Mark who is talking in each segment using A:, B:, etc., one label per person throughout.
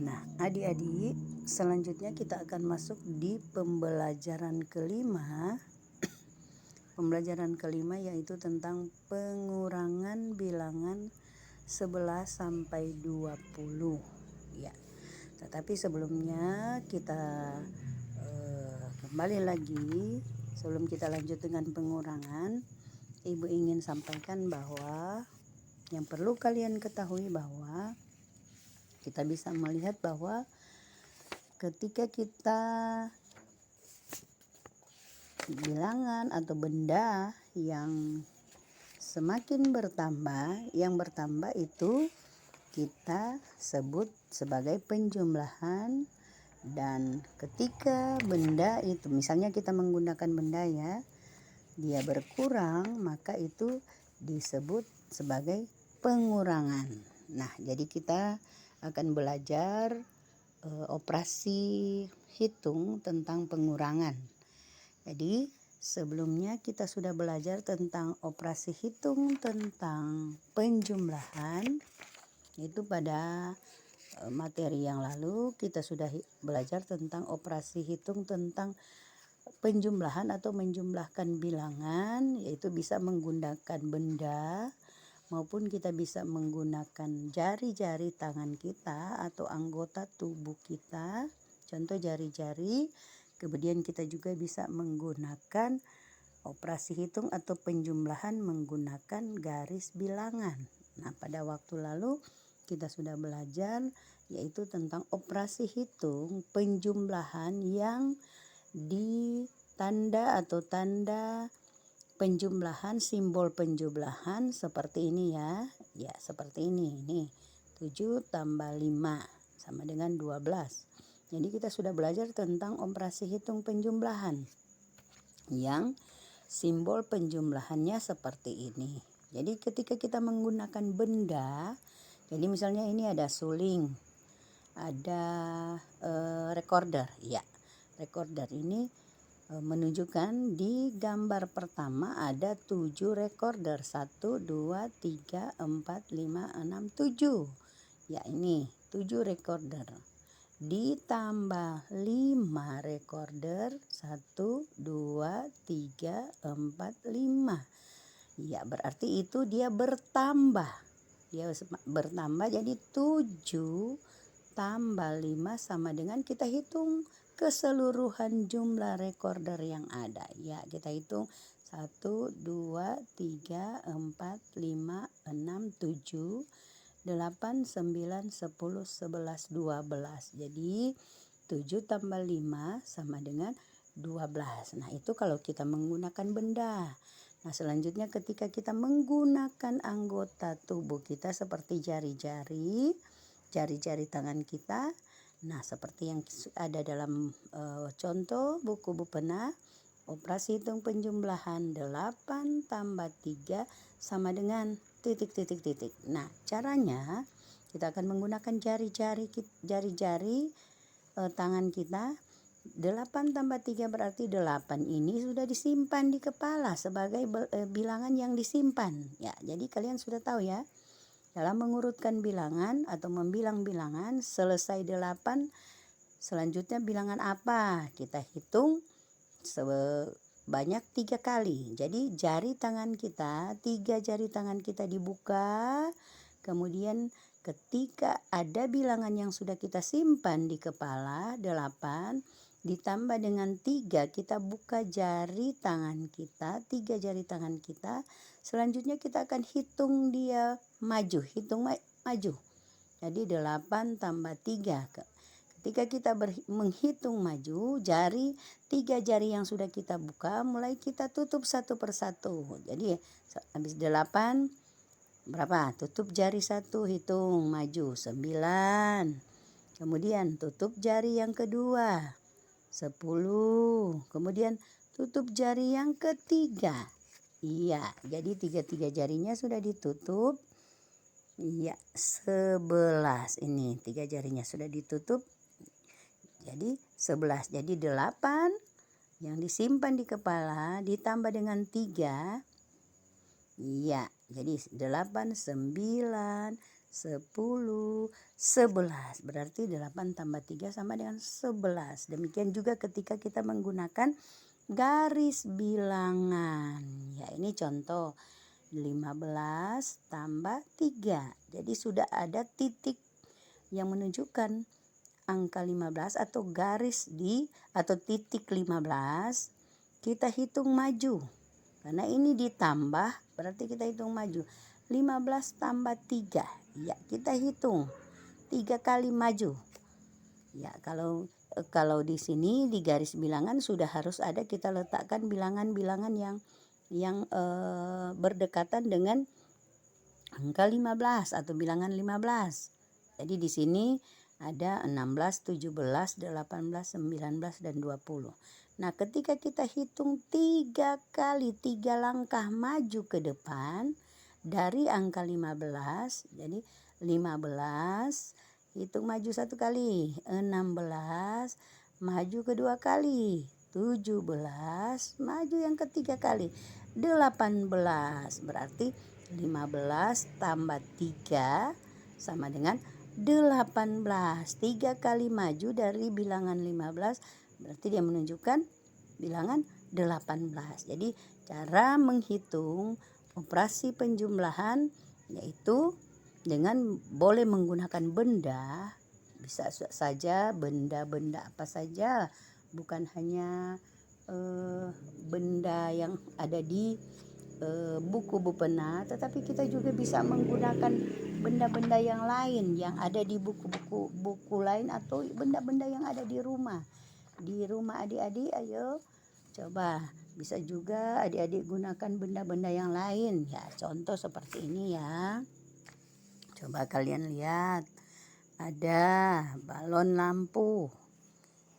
A: Nah, adik-adik, selanjutnya kita akan masuk di pembelajaran kelima. Pembelajaran kelima yaitu tentang pengurangan bilangan 11 sampai 20. Ya. Tetapi sebelumnya kita kembali lagi, sebelum kita lanjut dengan pengurangan, Ibu ingin sampaikan bahwa yang perlu kalian ketahui bahwa kita bisa melihat bahwa ketika kita bilangan atau benda yang semakin bertambah, yang bertambah itu kita sebut sebagai penjumlahan. Dan ketika benda itu, misalnya kita menggunakan benda ya, dia berkurang, maka itu disebut sebagai pengurangan. Nah, jadi kita akan belajar operasi hitung tentang pengurangan. Jadi sebelumnya kita sudah belajar tentang operasi hitung tentang penjumlahan. Itu pada materi yang lalu kita sudah belajar tentang operasi hitung tentang penjumlahan atau menjumlahkan bilangan, yaitu bisa menggunakan benda maupun kita bisa menggunakan jari-jari tangan kita atau anggota tubuh kita, contoh jari-jari. Kemudian kita juga bisa menggunakan operasi hitung atau penjumlahan menggunakan garis bilangan. Nah, pada waktu lalu kita sudah belajar yaitu tentang operasi hitung penjumlahan yang ditanda atau tanda penjumlahan, simbol penjumlahan seperti ini ya. Ya, seperti ini. Nih, 7 tambah 5 sama dengan 12. Jadi kita sudah belajar tentang operasi hitung penjumlahan yang simbol penjumlahannya seperti ini. Jadi ketika kita menggunakan benda, jadi misalnya ini ada suling, ada recorder. Ya, recorder ini menunjukkan di gambar pertama ada 7 recorder. 1, 2, 3, 4, 5, 6, 7. Ya, ini 7 recorder. Ditambah 5 recorder. 1, 2, 3, 4, 5. Ya, berarti itu dia bertambah. Dia bertambah jadi 7 tambah 5 sama dengan kita hitung keseluruhan jumlah recorder yang ada. Ya, kita hitung 1, 2, 3, 4, 5, 6, 7, 8, 9, 10, 11, 12. Jadi 7 tambah 5 sama dengan 12. Nah, itu kalau kita menggunakan benda. Nah, selanjutnya ketika kita menggunakan anggota tubuh kita seperti jari-jari tangan kita. Nah, seperti yang ada dalam contoh buku Bupena, operasi hitung penjumlahan 8 tambah 3 sama dengan titik. Nah, caranya kita akan menggunakan jari-jari tangan kita. 8 tambah 3 berarti 8. Ini sudah disimpan di kepala sebagai bilangan yang disimpan. Ya, jadi kalian sudah tahu ya. Dalam mengurutkan bilangan atau membilang bilangan, selesai 8, selanjutnya bilangan apa? Kita hitung sebanyak 3 kali. Jadi jari tangan kita, 3 jari tangan kita dibuka. Kemudian ketika ada bilangan yang sudah kita simpan di kepala, 8, ditambah dengan 3, kita buka jari tangan kita, 3 jari tangan kita. Selanjutnya kita akan hitung dia maju, maju. Jadi 8 tambah 3. Ketika kita menghitung maju, 3 jari yang sudah kita buka, mulai kita tutup satu persatu. Jadi habis 8, berapa? Tutup jari 1, hitung maju 9. Kemudian tutup jari yang kedua 10. Kemudian tutup jari yang ketiga. Iya, jadi 3 jarinya sudah ditutup. Iya, 11. Ini 3 jarinya sudah ditutup. Jadi 11. Jadi 8 yang disimpan di kepala ditambah dengan 3. Iya, jadi 8, 9, 10, 11. Berarti 8 tambah 3 sama dengan 11. Demikian juga ketika kita menggunakan garis bilangan. Ya, ini contoh 15 tambah 3. Jadi sudah ada titik yang menunjukkan angka 15 atau garis atau titik 15. Kita hitung maju. Karena ini ditambah, berarti kita hitung maju. 15 tambah 3. Ya, kita hitung 3 kali maju. Ya, kalau di sini di garis bilangan sudah harus ada, kita letakkan bilangan-bilangan yang berdekatan dengan angka 15 atau bilangan 15. Jadi di sini ada 16, 17, 18, 19 dan 20. Nah, ketika kita hitung 3 kali 3 langkah maju ke depan dari angka 15, jadi 15 hitung maju 1 kali, 16 maju kedua kali, 17 maju yang ketiga kali, 18 berarti 15 tambah 3 sama dengan 18. 3 kali maju dari bilangan 15 berarti dia menunjukkan bilangan 18. Jadi cara menghitung operasi penjumlahan yaitu dengan boleh menggunakan benda, bisa saja benda-benda apa saja, bukan hanya benda yang ada di buku pena, tetapi kita juga bisa menggunakan benda-benda yang lain yang ada di buku lain atau benda-benda yang ada di rumah. Di rumah adik-adik, ayo coba bisa juga adik-adik gunakan benda-benda yang lain. Ya, contoh seperti ini ya. Coba kalian lihat, ada balon lampu.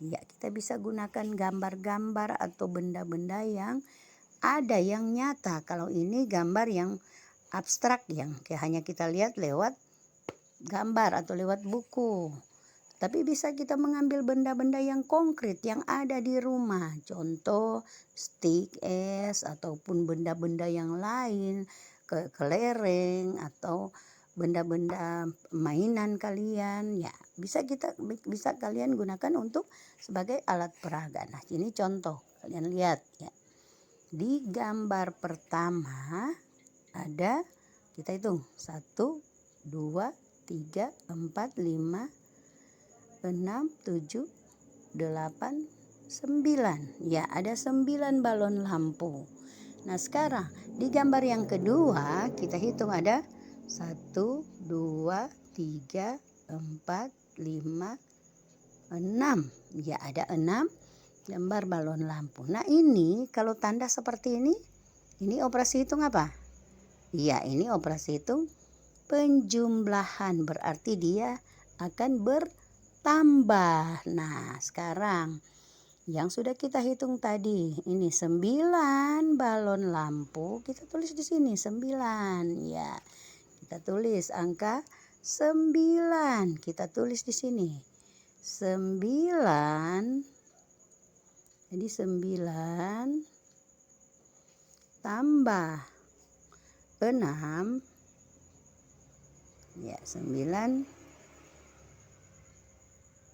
A: Ya, kita bisa gunakan gambar-gambar atau benda-benda yang ada yang nyata. Kalau ini gambar yang abstrak yang hanya kita lihat lewat gambar atau lewat buku. Tapi bisa kita mengambil benda-benda yang konkret yang ada di rumah. Contoh stik es ataupun benda-benda yang lain, kelereng atau benda-benda mainan kalian. Ya, bisa kalian gunakan untuk sebagai alat peraga. Nah, ini contoh. Kalian lihat ya. Di gambar pertama ada, kita hitung 1, 2, 3, 4, 5, 6, 7, 8, 9. Ya, ada 9 balon lampu. Nah, sekarang di gambar yang kedua kita hitung ada 1, 2, 3, 4, 5, 6. Ya, ada 6 gambar balon lampu. Nah, ini kalau tanda seperti ini operasi hitung apa? Ya, ini operasi hitung penjumlahan, berarti dia akan bertambah. Nah, sekarang yang sudah kita hitung tadi, ini 9 balon lampu, kita tulis di sini 9. Ya, kita tulis angka 9, kita tulis di sini 9. Jadi 9 tambah 6. Ya, 9.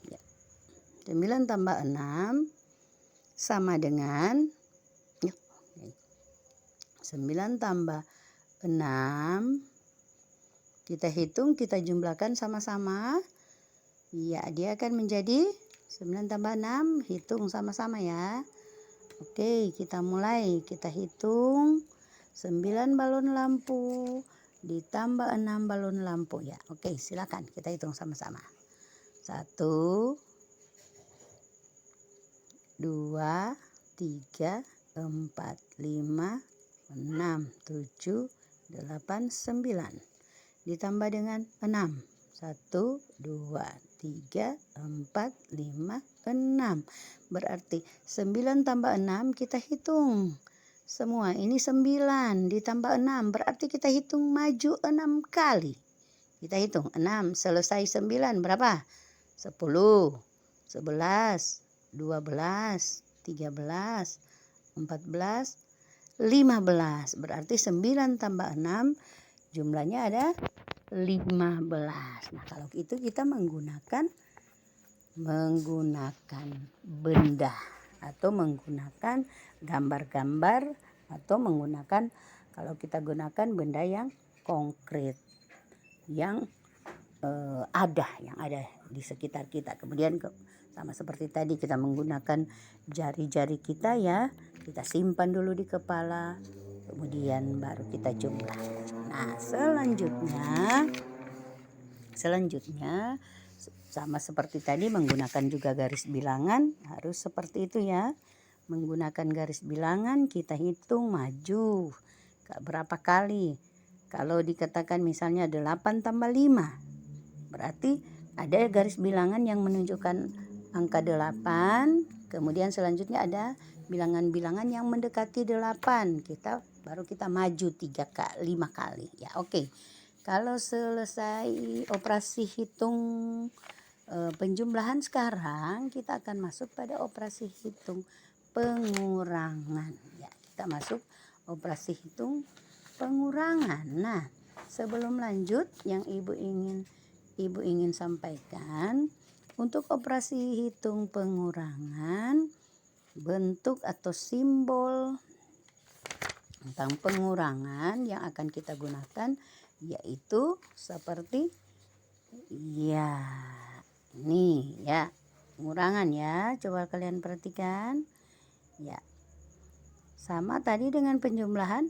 A: Ya, 9 tambah 6 sama dengan 9 tambah 6. Kita hitung, kita jumlahkan sama-sama. Ya, dia akan menjadi 9 tambah 6, hitung sama-sama ya. Oke, kita mulai. Kita hitung 9 balon lampu ditambah 6 balon lampu ya. Oke, silakan kita hitung sama-sama. 1, 2, 3, 4, 5, 6, 7, 8, 9. Ditambah dengan 6. 1, 2, 3, 4, 5, 6. Berarti 9 tambah 6 kita hitung. Semua ini 9 ditambah 6. Berarti kita hitung maju 6 kali. Kita hitung 6 selesai 9 berapa? 10, 11, 12, 13, 14, 15. Berarti 9 tambah 6 jumlahnya ada 15. Nah, kalau itu kita menggunakan benda atau menggunakan gambar-gambar atau menggunakan, kalau kita gunakan benda yang konkret yang ada di sekitar kita. Kemudian sama seperti tadi kita menggunakan jari-jari kita ya, kita simpan dulu di kepala, kemudian baru kita jumlah. Nah, selanjutnya sama seperti tadi menggunakan juga garis bilangan, harus seperti itu ya. Menggunakan garis bilangan kita hitung maju berapa kali. Kalau dikatakan misalnya 8 tambah 5, berarti ada garis bilangan yang menunjukkan angka 8, kemudian selanjutnya ada bilangan-bilangan yang mendekati 8. Baru kita maju 5 kali ya. Oke. Kalau selesai operasi hitung penjumlahan, sekarang kita akan masuk pada operasi hitung pengurangan ya. Kita masuk operasi hitung pengurangan. Nah, sebelum lanjut yang ibu ingin sampaikan, untuk operasi hitung pengurangan, bentuk atau simbol tentang pengurangan yang akan kita gunakan yaitu seperti ya, ini ya, pengurangan ya. Coba kalian perhatikan ya, sama tadi dengan penjumlahan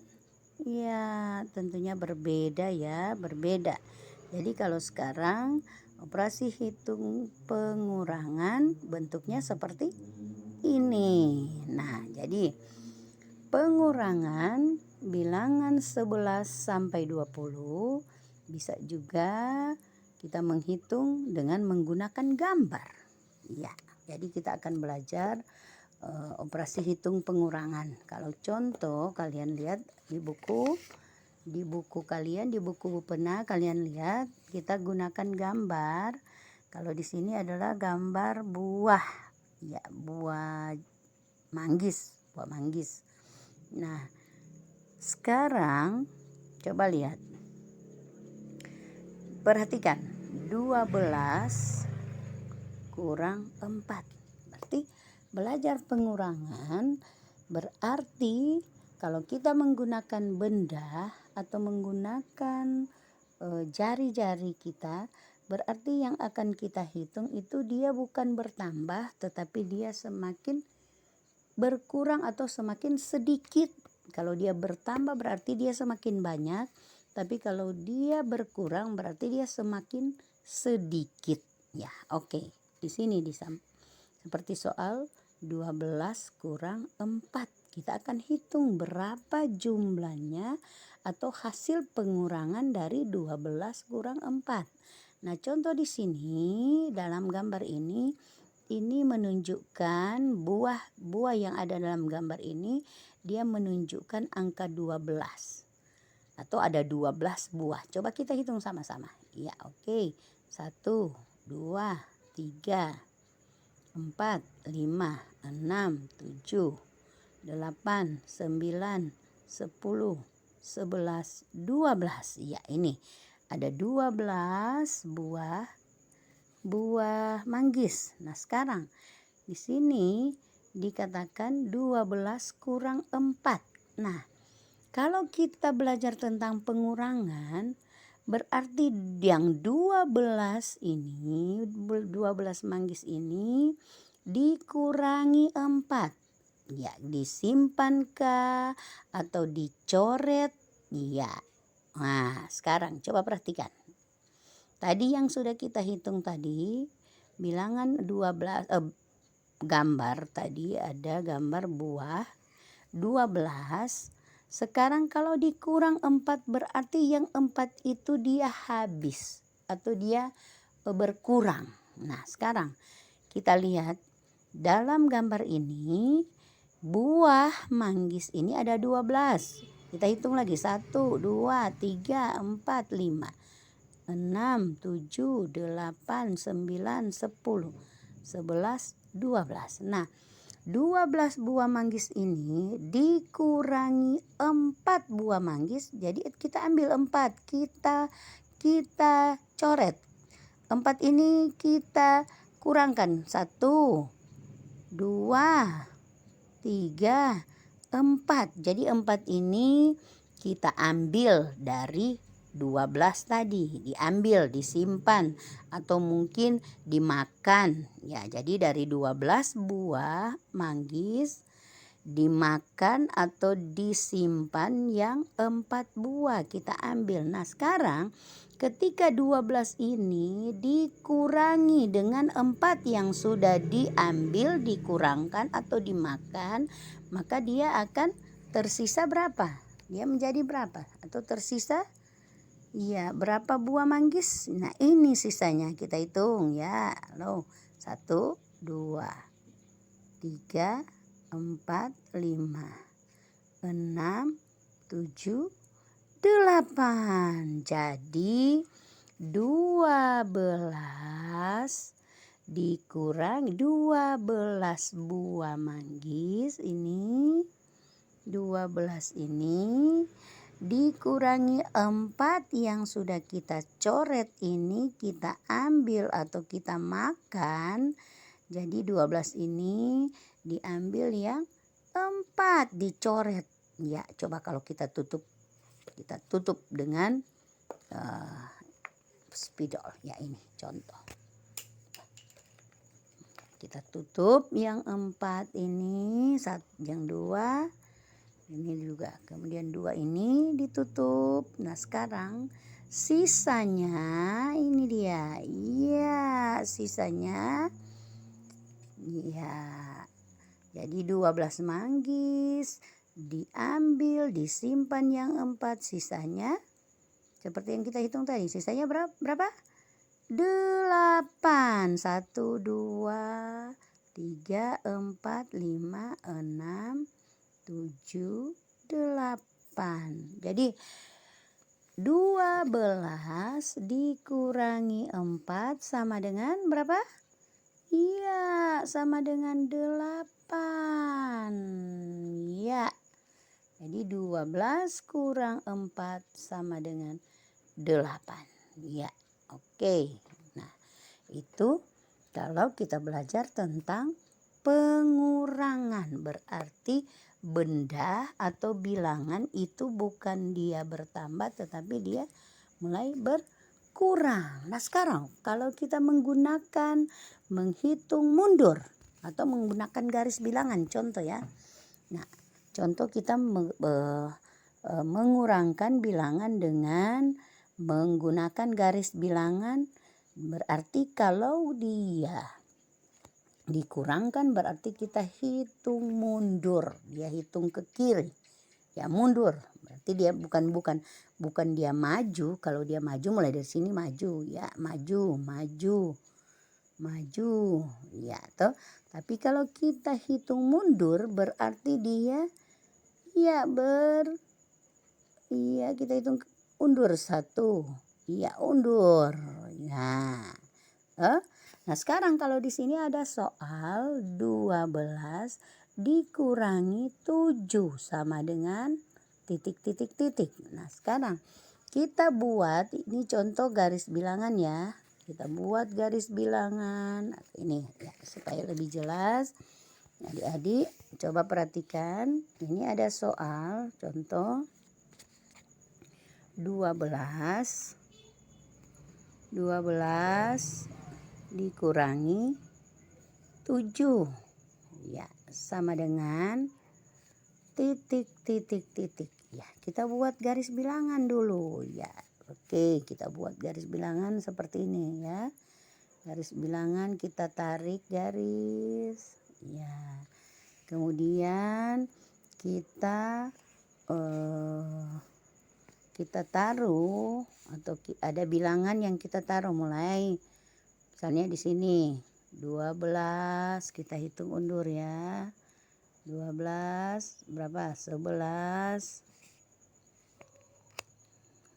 A: ya, tentunya berbeda ya, berbeda. Jadi kalau sekarang operasi hitung pengurangan bentuknya seperti ini. Nah, jadi pengurangan bilangan 11 sampai 20 bisa juga kita menghitung dengan menggunakan gambar. Ya, jadi kita akan belajar operasi hitung pengurangan. Kalau contoh kalian lihat di buku kalian, di buku pena kalian lihat kita gunakan gambar. Kalau di sini adalah gambar buah ya, buah manggis. Nah, sekarang coba lihat, perhatikan 12 kurang 4. Berarti belajar pengurangan berarti kalau kita menggunakan benda atau menggunakan jari-jari kita, berarti yang akan kita hitung itu dia bukan bertambah tetapi dia semakin berkurang atau semakin sedikit. Kalau dia bertambah berarti dia semakin banyak, tapi kalau dia berkurang berarti dia semakin sedikit ya. Oke, di sini seperti soal 12 kurang 4. Kita akan hitung berapa jumlahnya atau hasil pengurangan dari 12 kurang 4. Nah, contoh di sini dalam gambar ini menunjukkan buah yang ada dalam gambar ini, dia menunjukkan angka 12 atau ada 12 buah. Coba kita hitung sama-sama ya. Oke, 1, 2, 3, 4, 5, 6, 7, 8, 9, 10, 11, 12 ya. Ini ada 12 buah manggis. Nah, sekarang di sini dikatakan 12 kurang 4. Nah, kalau kita belajar tentang pengurangan, berarti yang 12 manggis ini dikurangi 4. Ya, disimpankah atau dicoret? Ya. Nah, sekarang coba perhatikan. Tadi yang sudah kita hitung tadi, bilangan 12 gambar tadi ada gambar buah 12. Sekarang kalau dikurang 4 berarti yang 4 itu dia habis atau dia berkurang. Nah, sekarang kita lihat dalam gambar ini buah manggis ini ada 12. Kita hitung lagi 1, 2, 3, 4, 5. 6, 7, 8, 9, 10, 11, 12. Nah, 12 buah manggis ini dikurangi 4 buah manggis. Jadi kita ambil 4. Kita kita coret. 4 ini kita kurangkan. 1, 2, 3, 4. Jadi 4 ini kita ambil dari 12 tadi. Diambil, disimpan, atau mungkin dimakan. Ya, jadi dari 12 buah manggis dimakan atau disimpan yang 4 buah kita ambil. Nah, sekarang ketika 12 ini dikurangi dengan 4 yang sudah diambil, dikurangkan atau dimakan, maka dia akan tersisa berapa? Dia menjadi berapa? Atau tersisa? Ya, berapa buah manggis? Nah, ini sisanya kita hitung ya. Loh, 1, 2, 3, 4, 5, 6, 7, 8. Jadi 12 dikurangi 12 buah manggis ini, 12 ini dikurangi 4 yang sudah kita coret ini, kita ambil atau kita makan. Jadi 12 ini diambil yang 4 dicoret. Ya, coba kalau kita tutup dengan spidol. Ya, ini contoh. Kita tutup yang 4 ini, yang 2 ini juga. Kemudian 2 ini ditutup. Nah, sekarang sisanya ini dia. Iya, sisanya. Iya. Jadi 12 manggis diambil, disimpan yang 4, sisanya seperti yang kita hitung tadi. Sisanya berapa? 8. 1, 2, 3, 4, 5, 6, 7, 8. Jadi 12 dikurangi 4 sama dengan berapa? Iya, sama dengan 8. Ya. Jadi 12 kurang 4 sama dengan 8. Ya, oke. Nah, itu kalau kita belajar tentang pengurangan, berarti benda atau bilangan itu bukan dia bertambah tetapi dia mulai berkurang. Nah, sekarang kalau kita menggunakan menghitung mundur atau menggunakan garis bilangan, contoh ya. Nah, contoh kita mengurangkan bilangan dengan menggunakan garis bilangan, berarti kalau dia dikurangkan berarti kita hitung mundur, dia hitung ke kiri. Ya, mundur. Berarti dia bukan dia maju. Kalau dia maju mulai dari sini maju, ya, maju. Ya, toh. Tapi kalau kita hitung mundur berarti dia kita hitung undur 1. Ya, undur. Nah, sekarang kalau di sini ada soal 12 dikurangi 7 sama dengan titik. Nah, sekarang kita buat ini contoh garis bilangan ya. Kita buat garis bilangan ini ya, supaya lebih jelas. Adik-adik coba perhatikan. Ini ada soal contoh 12 dikurangi 7 ya sama dengan titik. Ya, kita buat garis bilangan dulu ya. Oke, kita buat garis bilangan seperti ini ya. Garis bilangan kita tarik garis ya. Kemudian kita taruh atau ada bilangan yang kita taruh mulai misalnya di sini 12, kita hitung undur ya. 12 berapa? 11,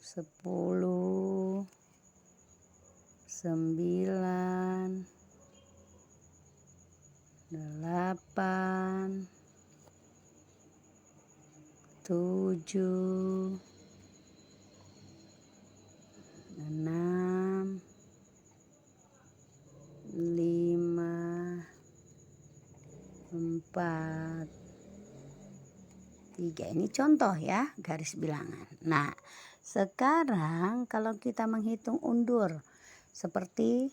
A: 10, 9, 8, 7, 6, 5, 4, 3. Ini contoh ya, garis bilangan. Nah, sekarang kalau kita menghitung undur seperti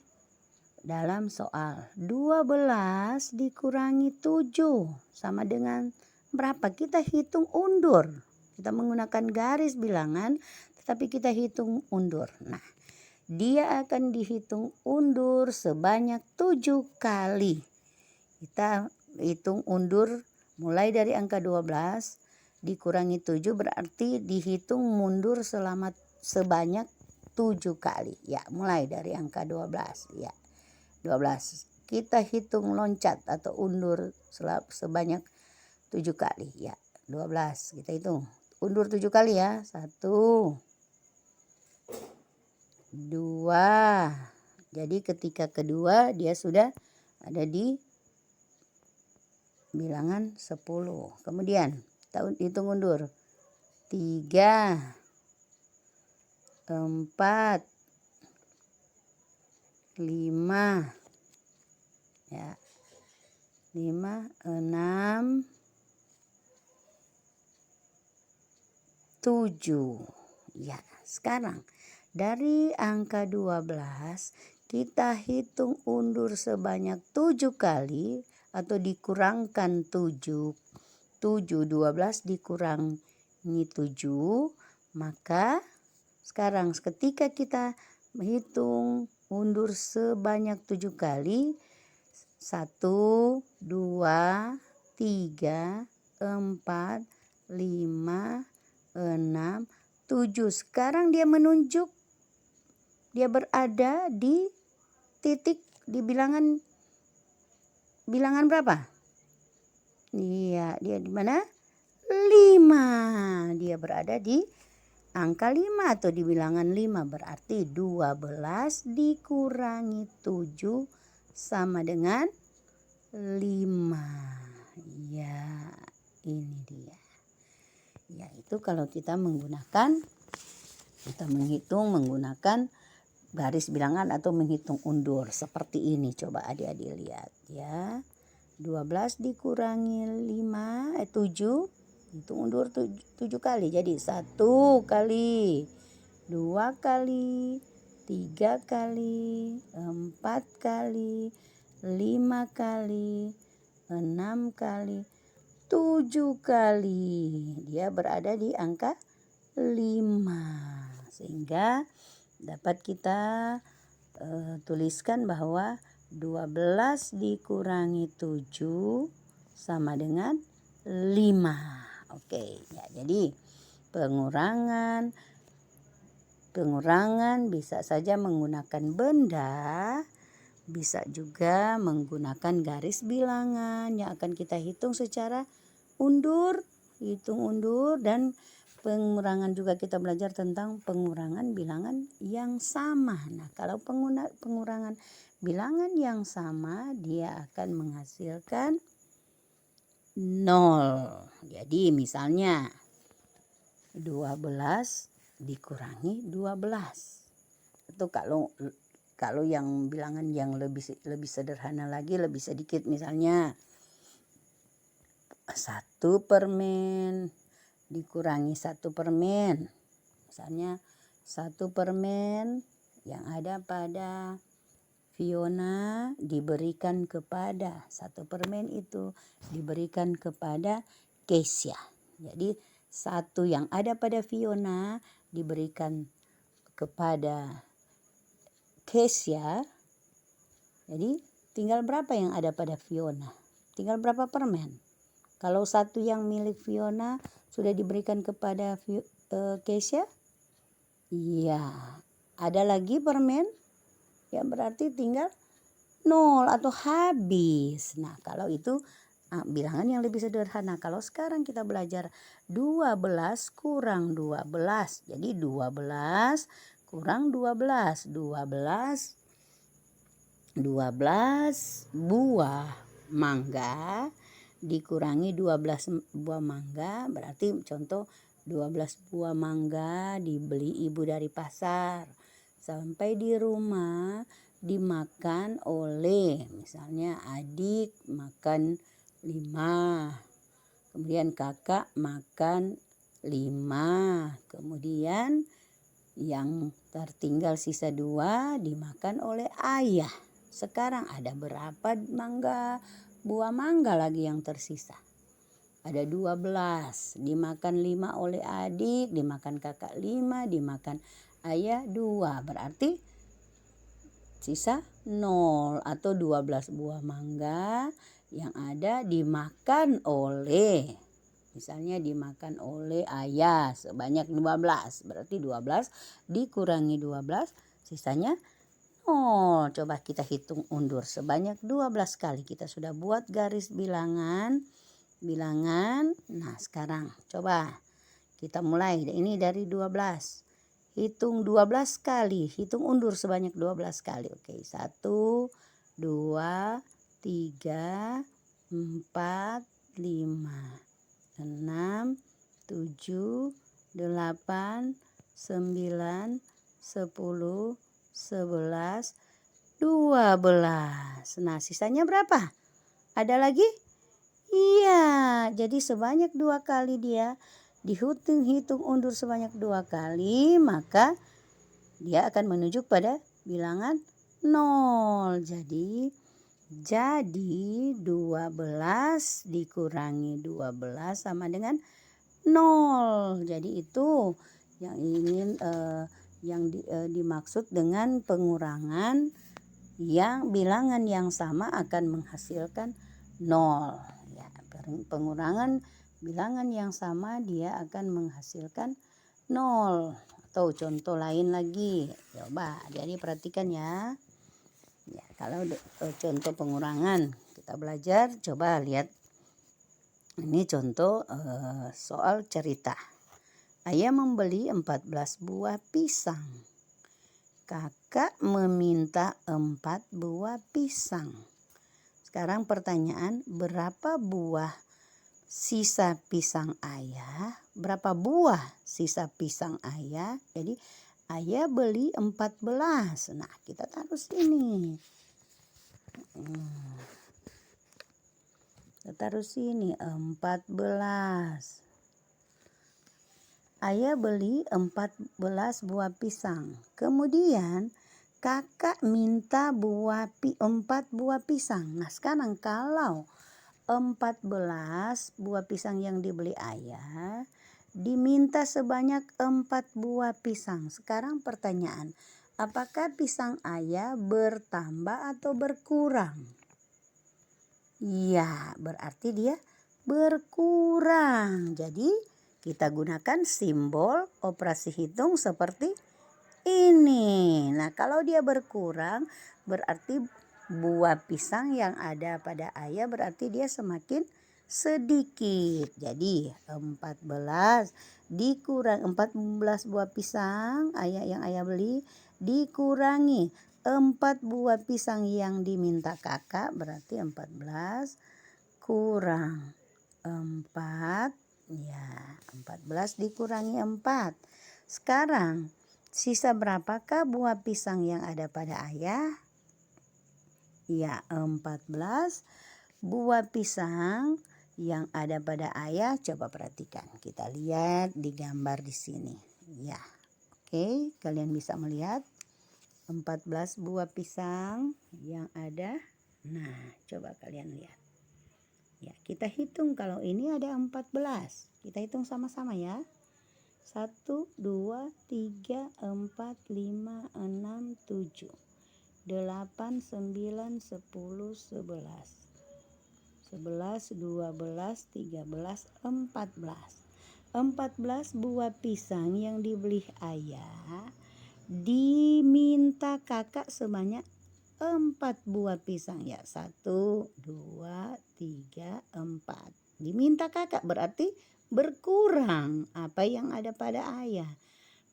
A: dalam soal 12 dikurangi 7 sama dengan berapa? Kita hitung undur. Kita menggunakan garis bilangan tetapi kita hitung undur. Nah, dia akan dihitung undur sebanyak 7 kali. Kita hitung undur mulai dari angka 12 dikurangi 7 berarti dihitung mundur sebanyak 7 kali. Ya, mulai dari angka 12 ya. 12. Kita hitung loncat atau undur sebanyak 7 kali ya. 12 kita hitung. Undur 7 kali ya. 1, 2. Jadi ketika kedua dia sudah ada di bilangan 10. Kemudian kita hitung undur. 3, 4, 5 ya. 5, 6, 7. Ya, sekarang dari angka 12 kita hitung undur sebanyak 7 kali atau dikurangkan 7. 12 dikurangi 7, maka sekarang ketika kita menghitung undur sebanyak 7 kali 1, 2, 3, 4, 5, 6, 7. Sekarang dia menunjuk dia berada di titik di bilangan berapa? Iya, dia di mana? 5. Dia berada di angka 5 atau di bilangan 5 berarti 12 dikurangi 7 sama dengan 5. Ya, ini dia. Ya, itu kalau kita menghitung menggunakan garis bilangan atau menghitung undur seperti ini. Coba adik-adik lihat ya. 12 dikurangi 7, hitung undur 7 kali. Jadi 1 kali, 2 kali, 3 kali, 4 kali, 5 kali, 6 kali, 7 kali. Dia berada di angka 5. Sehingga dapat kita tuliskan bahwa 12 dikurangi 7 sama dengan 5. Oke, ya, jadi pengurangan bisa saja menggunakan benda, bisa juga menggunakan garis bilangan yang akan kita hitung secara hitung undur, dan pengurangan juga kita belajar tentang pengurangan bilangan yang sama. Nah, kalau pengurangan bilangan yang sama dia akan menghasilkan 0. Jadi misalnya 12 dikurangi 12. Itu kalau yang bilangan yang lebih sederhana lagi, lebih sedikit, misalnya 1 permen dikurangi 1 permen. Misalnya 1 permen yang ada pada Fiona diberikan kepada 1 permen itu diberikan kepada Keisha. Jadi 1 yang ada pada Fiona diberikan kepada Keisha. Jadi tinggal berapa yang ada pada Fiona? Tinggal berapa permen? Kalau 1 yang milik Fiona sudah diberikan kepada Keisha, iya, ada lagi permen, ya berarti tinggal 0 atau habis. Nah, kalau itu bilangan yang lebih sederhana. Kalau sekarang kita belajar 12 kurang 12. Jadi 12 kurang 12. 12 buah mangga dikurangi 12 buah mangga, berarti contoh 12 buah mangga dibeli ibu dari pasar. Sampai di rumah dimakan oleh, misalnya adik makan 5, kemudian kakak makan 5, kemudian yang tertinggal sisa 2 dimakan oleh ayah. Sekarang ada berapa buah mangga lagi yang tersisa? Ada 12, dimakan 5 oleh adik, dimakan kakak 5, dimakan ayah 2. Berarti sisa 0 atau 12 buah mangga yang ada dimakan oleh, misalnya dimakan oleh ayah sebanyak 12. Berarti 12 dikurangi 12 sisanya 0. Coba kita hitung undur sebanyak 12 kali. Kita sudah buat garis bilangan. Nah sekarang coba kita mulai. Ini dari 12. Hitung 12 kali. Hitung undur sebanyak 12 kali. Oke, 1, 2, 3, 4, 5, 6, 7, 8, 9, 10, 11, 12. Nah sisanya berapa? Ada lagi? Iya, jadi sebanyak 2 kali dia dihitung undur sebanyak 2 kali, maka dia akan menuju pada bilangan 0. Jadi 12 dikurangi 12 sama dengan 0. Jadi itu yang ingin dimaksud dengan pengurangan yang bilangan yang sama akan menghasilkan 0. Ya, pengurangan bilangan yang sama dia akan menghasilkan 0. Atau contoh lain lagi. Coba jadi perhatikan ya. Ya, kalau contoh pengurangan kita belajar, coba lihat. Ini contoh soal cerita. Ayah membeli 14 buah pisang. Kakak meminta 4 buah pisang. Sekarang pertanyaan, berapa buah sisa pisang ayah? Berapa buah sisa pisang ayah? Jadi ayah beli 14. Nah kita taruh sini. Kita taruh sini 14. Ayah beli 14 buah pisang. Kemudian kakak minta 4 buah pisang. Nah sekarang kalau 14 buah pisang yang dibeli ayah diminta sebanyak 4 buah pisang. Sekarang pertanyaan, apakah pisang ayah bertambah atau berkurang? Iya, berarti dia berkurang. Jadi kita gunakan simbol operasi hitung seperti ini. Nah, kalau dia berkurang berarti buah pisang yang ada pada ayah berarti dia semakin sedikit. Jadi 14 buah pisang yang ayah beli dikurangi 4 buah pisang yang diminta kakak berarti 14 kurang 4. Ya, 14 dikurangi 4. Sekarang sisa berapakah buah pisang yang ada pada ayah? Ya, 14 buah pisang yang ada pada ayah. Coba perhatikan. Kita lihat di gambar di sini. Ya. Oke, kalian bisa melihat 14 buah pisang yang ada. Nah, coba kalian lihat. Ya, kita hitung kalau ini ada 14. Kita hitung sama-sama ya. 1, 2, 3, 4, 5, 6, 7, 8, 9, 10, 11, 11, 12, 13, 14. 14 buah pisang yang dibeli ayah diminta kakak sebanyak 4 buah pisang ya. 1, 2, 3, 4. Diminta kakak berarti berkurang apa yang ada pada ayah.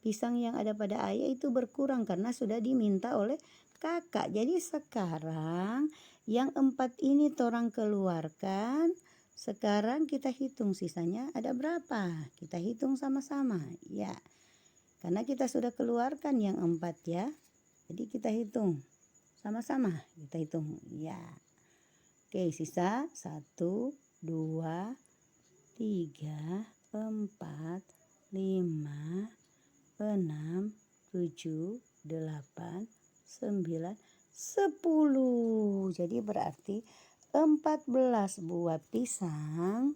A: Pisang yang ada pada ayah itu berkurang karena sudah diminta oleh kakak. Jadi sekarang yang 4 ini torang keluarkan. Sekarang kita hitung sisanya ada berapa. Kita hitung sama-sama ya. Karena kita sudah keluarkan yang 4 ya. Jadi kita hitung. Sama-sama kita hitung ya. Oke, sisa 1, 2, 3, 4, 5, 6, 7, 8, 9, 10. Jadi berarti 14 buah pisang.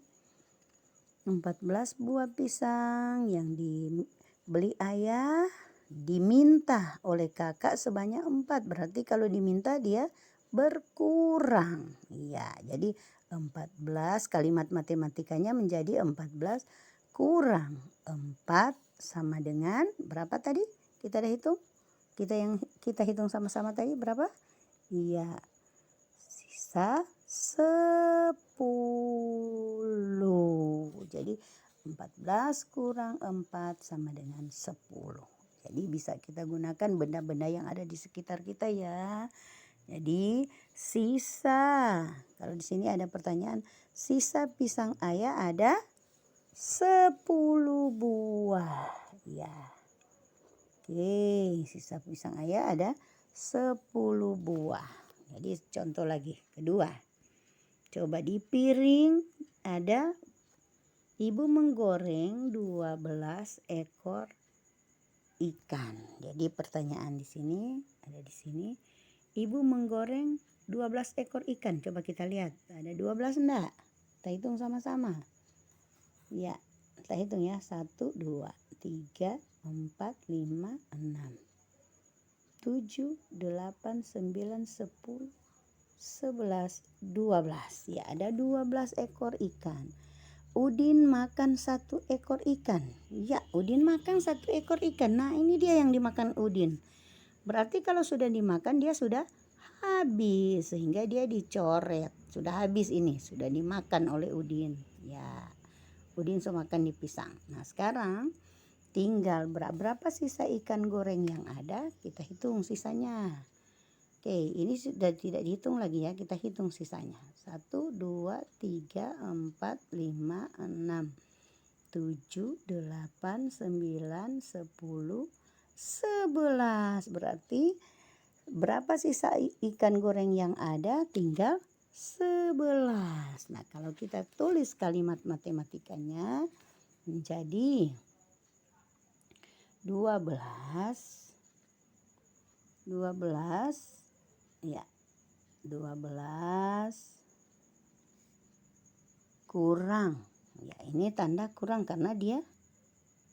A: 14 buah pisang yang dibeli ayah, diminta oleh kakak sebanyak 4. Berarti kalau diminta dia berkurang. Ya, jadi 14 kalimat matematikanya menjadi 14 kurang 4 sama dengan berapa tadi? Kita udah hitung? Kita hitung sama-sama tadi berapa? Iya. Sisa 10. Jadi 14 kurang 4 sama dengan 10. Jadi bisa kita gunakan benda-benda yang ada di sekitar kita ya. Jadi sisa, kalau di sini ada pertanyaan, sisa pisang ayah ada 10 buah. Ya. Oke, sisa pisang ayah ada 10 buah. Jadi contoh lagi, kedua. Coba di piring ada ibu menggoreng 12 ekor ikan. Jadi pertanyaan di sini, ada di sini. Ibu menggoreng 12 ekor ikan. Coba kita lihat, ada 12 enggak? Kita hitung sama-sama. Ya, kita hitung ya. 1, 2, 3, 4, 5, 6, 7, 8, 9, 10, 11, 12. Ya, ada 12 ekor ikan. Udin makan 1 ekor ikan. Ya, Udin makan 1 ekor ikan. Nah, ini dia yang dimakan Udin. Berarti kalau sudah dimakan dia sudah habis, sehingga dia dicoret. Sudah habis ini, sudah dimakan oleh Udin. Ya, Udin sudah makan di pisang. Nah, sekarang tinggal berapa sisa ikan goreng yang ada, kita hitung sisanya. Oke, ini sudah tidak dihitung lagi ya, kita hitung sisanya. 1, 2, 3, 4, 5, 6, 7, 8, 9, 10, 11. Berarti berapa sisa ikan goreng yang ada? Tinggal 11. Nah, kalau kita tulis kalimat matematikanya menjadi 12 ya, 12 kurang. Ya, ini tanda kurang karena dia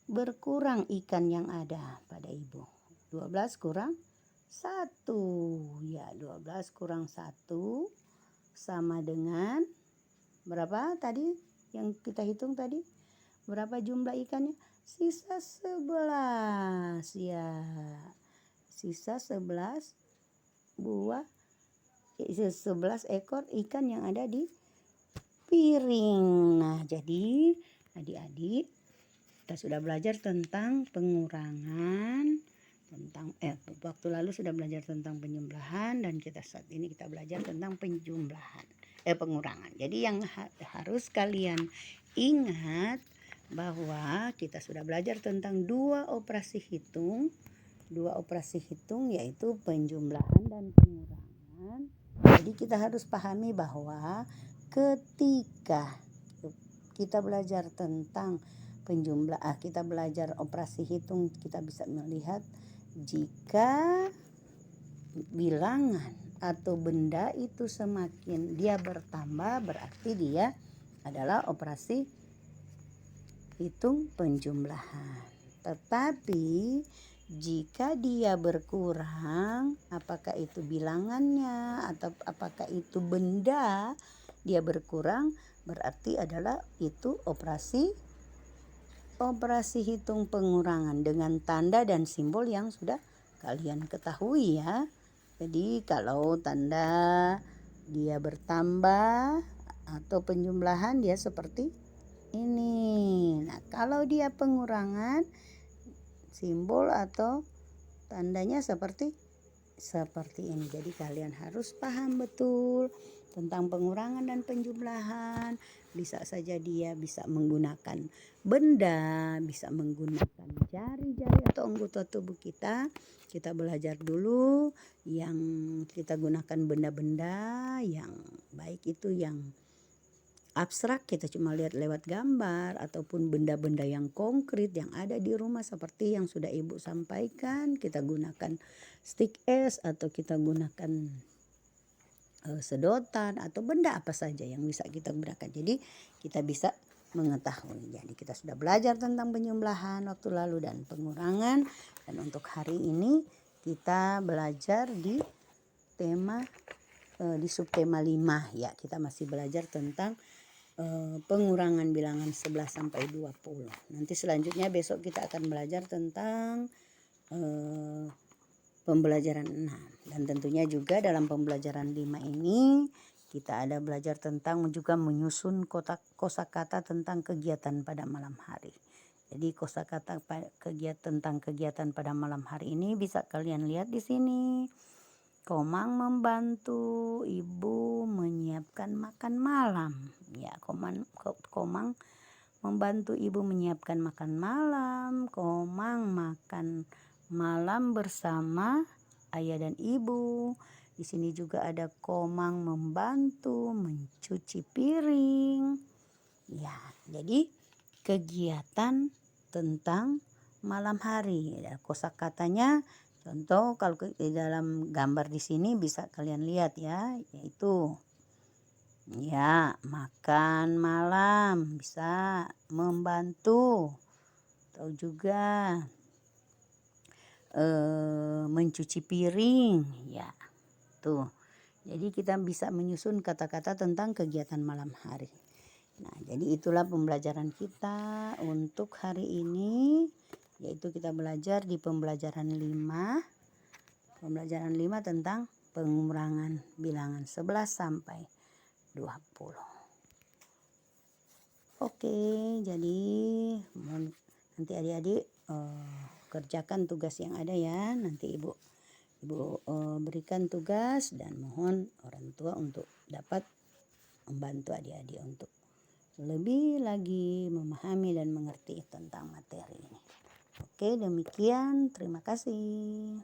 A: berkurang ikan yang ada pada ibu. 12 kurang 1. Ya, 12 kurang 1 sama dengan berapa tadi yang kita hitung tadi? Berapa jumlah ikannya? Sisa 11. Ya. Sisa 11 buah 11 ekor ikan yang ada di piring. Nah, jadi adik-adik kita sudah belajar tentang pengurangan, tentang waktu lalu sudah belajar tentang penjumlahan, dan saat ini kita belajar tentang pengurangan. Jadi yang harus kalian ingat bahwa kita sudah belajar tentang dua operasi hitung yaitu penjumlahan dan pengurangan. Jadi kita harus pahami bahwa ketika kita belajar tentang kita belajar operasi hitung, kita bisa melihat jika bilangan atau benda itu semakin dia bertambah, berarti dia adalah operasi hitung penjumlahan. Tetapi jika dia berkurang, apakah itu bilangannya atau apakah itu benda, dia berkurang, berarti adalah itu operasi hitung pengurangan dengan tanda dan simbol yang sudah kalian ketahui ya. Jadi kalau tanda dia bertambah atau penjumlahan dia seperti ini. Nah, kalau dia pengurangan, simbol atau tandanya seperti seperti ini. Jadi kalian harus paham betul tentang pengurangan dan penjumlahan. Bisa saja dia bisa menggunakan benda, bisa menggunakan jari-jari atau anggota tubuh kita. Kita belajar dulu yang kita gunakan benda-benda yang baik itu yang abstrak, kita cuma lihat lewat gambar, ataupun benda-benda yang konkret yang ada di rumah seperti yang sudah Ibu sampaikan. Kita gunakan stick es atau kita gunakan sedotan atau benda apa saja yang bisa kita gunakan. Jadi kita bisa mengetahui. Jadi kita sudah belajar tentang penjumlahan waktu lalu dan pengurangan, dan untuk hari ini kita belajar di tema di subtema 5 ya. Kita masih belajar tentang pengurangan bilangan 11 sampai 20. Nanti selanjutnya besok kita akan belajar tentang pembelajaran 6. Dan tentunya juga dalam pembelajaran 5 ini kita ada belajar tentang juga menyusun kosakata tentang kegiatan pada malam hari. Jadi kosakata tentang kegiatan pada malam hari ini bisa kalian lihat di sini. Komang membantu ibu menyiapkan makan malam. Ya, Komang membantu ibu menyiapkan makan malam. Komang makan malam bersama ayah dan ibu. Di sini juga ada Komang membantu mencuci piring. Ya, jadi kegiatan tentang malam hari. Ya, kosakatanya contoh kalau di dalam gambar di sini bisa kalian lihat ya, yaitu ya makan malam, bisa membantu, atau juga mencuci piring ya. Tuh. Jadi kita bisa menyusun kata-kata tentang kegiatan malam hari. Nah, jadi itulah pembelajaran kita untuk hari ini, yaitu kita belajar di pembelajaran 5. Pembelajaran 5 tentang pengurangan bilangan 11 sampai 20. Oke, jadi nanti adik-adik kerjakan tugas yang ada ya. Nanti Ibu berikan tugas dan mohon orang tua untuk dapat membantu adik-adik untuk lebih lagi memahami dan mengerti tentang materi ini. Oke, demikian. Terima kasih.